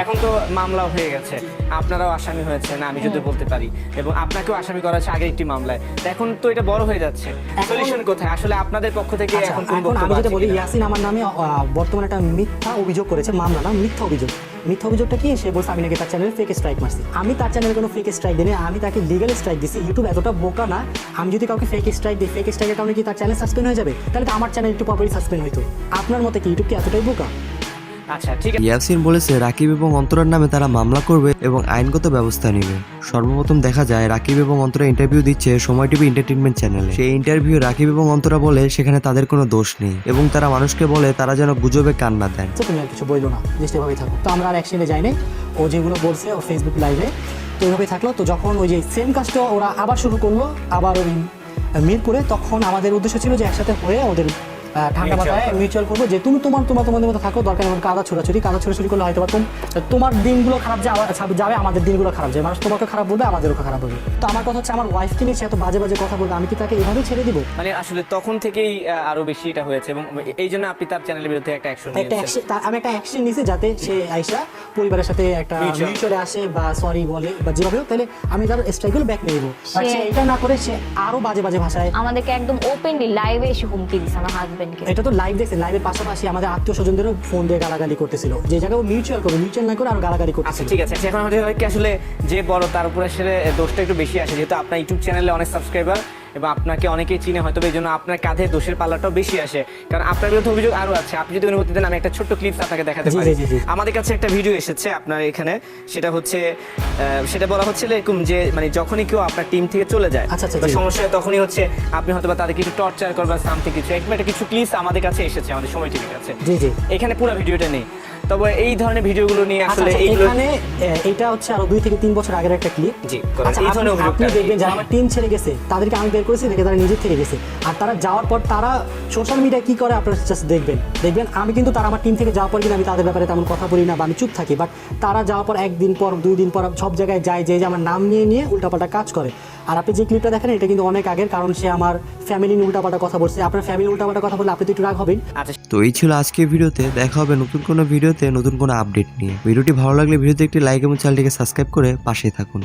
এখন তো মামলা হয়ে গেছে, আপনারাও আসামি হয়েছেন আমি যদি বলতে পারি, এবং আপনাকেও আসামি করা হয়েছে আগের একটি মামলায়। তো এখন তো এটা বড় হয়ে যাচ্ছে, সলিউশন কোথায় আসলে আপনাদের পক্ষ থেকে? এখন কোন এখন আমি বক্তব্য যেটা আছে বলি, কিনা? ইয়াসিন আমার নামে বর্তমানে একটা মিথ্যা অভিযোগ করেছে, মামলা না, মিথ্যা অভিযোগ। মিথ্যা অভিযোগটা কি? সে বলছে আমি নাকি তার চ্যানেলে ফেক স্ট্রাইক মারছি। আমি তার চ্যানেলে কোনো ফেক স্ট্রাইক দিই, আমি তাকে লিগ্যাল স্ট্রাইক দিছি। ইউটিউব এতটা বোকা না, আমি যদি কাউকে ফেক স্ট্রাইক দিই, ফেক স্ট্রাইকের কারণে কি তার চ্যানেল সাসপেন্ড হয়ে যাবে? তাহলে তো আমার চ্যানেল একটু পরপরই সাসপেন্ড হইতো। আপনার মতে কি ইউটিউব কি এতটাই বোকা? আচ্ছা ঠিক আছে। ইয়াসিন বলেছে রাকিব এবং অন্তরার নামে তারা মামলা করবে এবং আইনগত ব্যবস্থা নেবে। সর্বপ্রথম দেখা যায় রাকিব এবং অন্তরা ইন্টারভিউ দিচ্ছে সময় টিভি এন্টারটেইনমেন্ট চ্যানেলে। সেই ইন্টারভিউ রাকিব এবং অন্তরা বলে সেখানে তাদের কোনো দোষ নেই এবং তারা মানুষকে বলে তারা যেন গুজবে কান না দেন। তুমি আর কিছু বললো না, জাস্ট এভাবেই থাকো। তো আমরা আর অ্যাকশনে যাই নাই, ও যেগুলো বলছে ও ফেসবুক লাইভে, তো ওইভাবেই থাকলো। তো যখন ওই যে সেম কাজটা ওরা আবার শুরু করলো, আবার ওই মিরপুরে, তখন আমাদের উদ্দেশ্য ছিল যে একসাথে হয়ে ওদের ঠান্ডা মাথায় মিউচুয়াল করবো যে তুমি তোমাদের মতো থাকো, দরকার এমন কাদা ছোড়াছুড়ি করলে হয়তো তোমার দিনগুলো খারাপ যাবে, আমাদের দিনগুলো খারাপ যাবে, মানুষ তোমাকে খারাপ বলবে, আমাদেরও খারাপ বলবে। তো আমার কথা হচ্ছে আমার ওয়াইফকে নিয়ে সে এত বাজে বাজে কথা বলবে, আমি কি তাকে এভাবে ছেড়ে দিব? মানে আসলে তখন থেকেই আরো বেশি এটা হয়েছে, এবং এই জন্য আপনি তার চ্যানেলের বিরুদ্ধে একটা অ্যাকশন নিয়েছেন। আমি একটা অ্যাকশন নিয়েছি যাতে সে আইসা পরিবারের সাথে একটা মিউচুয়ালে আসে বা সরি বলে বা যেভাবে হোক, তাহলে আমি তার স্ট্রাইকগুলো ব্যাক নিয়ে নেবো। বাট সে এটা না করে সে আরো বাজে বাজে ভাষায় আমাদেরকে একদম ওপেনলি লাইভে এসে হুমকি দিছে আমার হাজবেন্ডকে। এটা তো লাইভ দেখছে, লাইভের পাশাপাশি আমাদের আত্মীয় স্বজনদেরও ফোন দিয়ে গালাগালি করতেছিল, যে জায়গায় মিউচুয়াল না করে আর গালাগালি আচ্ছা করতেছিল। ঠিক আছে, এখন আমাদের হয় কি আসলে যে বড় তার উপরে আসলে দোষটা একটু বেশি আসে, যেহেতু আপনার ইউটিউব চ্যানেলে অনেক সাবস্ক্রাইবার এবং আপনাকে অনেকেই চিনে, হয়তো এই জন্য আপনার কাঁধে দোষের পাল্লাটাও বেশি আসে, কারণ আপনার বিরুদ্ধে অভিযোগ আরো আছে। আপনি যদি অনুমতি দেন আমি একটা ছোট্ট ক্লিপস আপনাকে দেখাতে পারি। আমাদের কাছে একটা ভিডিও এসেছে আপনার এখানে, সেটা হচ্ছে সেটা বলা হচ্ছে এরকম যে মানে যখনই কেউ আপনার টিম থেকে চলে যায় বা সমস্যা হয়, তখনই হচ্ছে আপনি হয়তো বা তাদেরকে একটু টর্চার করবেন সামথিং কিছু, একটা কিছু ক্লিপস আমাদের কাছে এসেছে, আমাদের সময় টিভির কাছে। এখানে পুরো ভিডিওটা নেই, তবে এই ধরনের ভিডিওগুলো নিয়ে আসলে এখানে এটা হচ্ছে আরো 2 থেকে 3 বছর আগের একটা ক্লিপ। জি, এই ধরনের আপনি দেখবেন যারা আমার টিম ছেড়ে গেছে তাদেরকে আমি বের করেছি, দেখে তারা নিজের থেকে গেছে, আর তারা যাওয়ার পর তারা সোশ্যাল মিডিয়ায় কি করে আপনারা জাস্ট দেখবেন। আমি কিন্তু তারা আমার টিম থেকে যাওয়ার পর কিন্তু আমি তাদের ব্যাপারে তেমন কথা বলি না বা আমি চুপ থাকি, বাট তারা যাওয়ার পর 1 দিন পর 2 দিন পর সব জায়গায় যায়, যে আমার নাম নিয়ে উল্টাপাল্টা কাজ করে। আর আপনি যে ক্লিপটা দেখেন এটা কিন্তু অনেক আগের, কারণ সে আমার ফ্যামিলি নিয়ে উল্টাপাল্টা কথা বলছে। আপনার ফ্যামিলি উল্টাপাল্টা কথা বললে আপনি তো একটু রাগ হবেন। তো এই ছিল আজকের ভিডিওতে, দেখা হবে নতুন কোনো ভিডিওতে নতুন কোনো আপডেট নিয়ে। ভিডিওটি ভালো লাগলে ভিডিওতে একটি লাইক এবং চ্যানেলটিকে সাবস্ক্রাইব করে পাশেই থাকুন।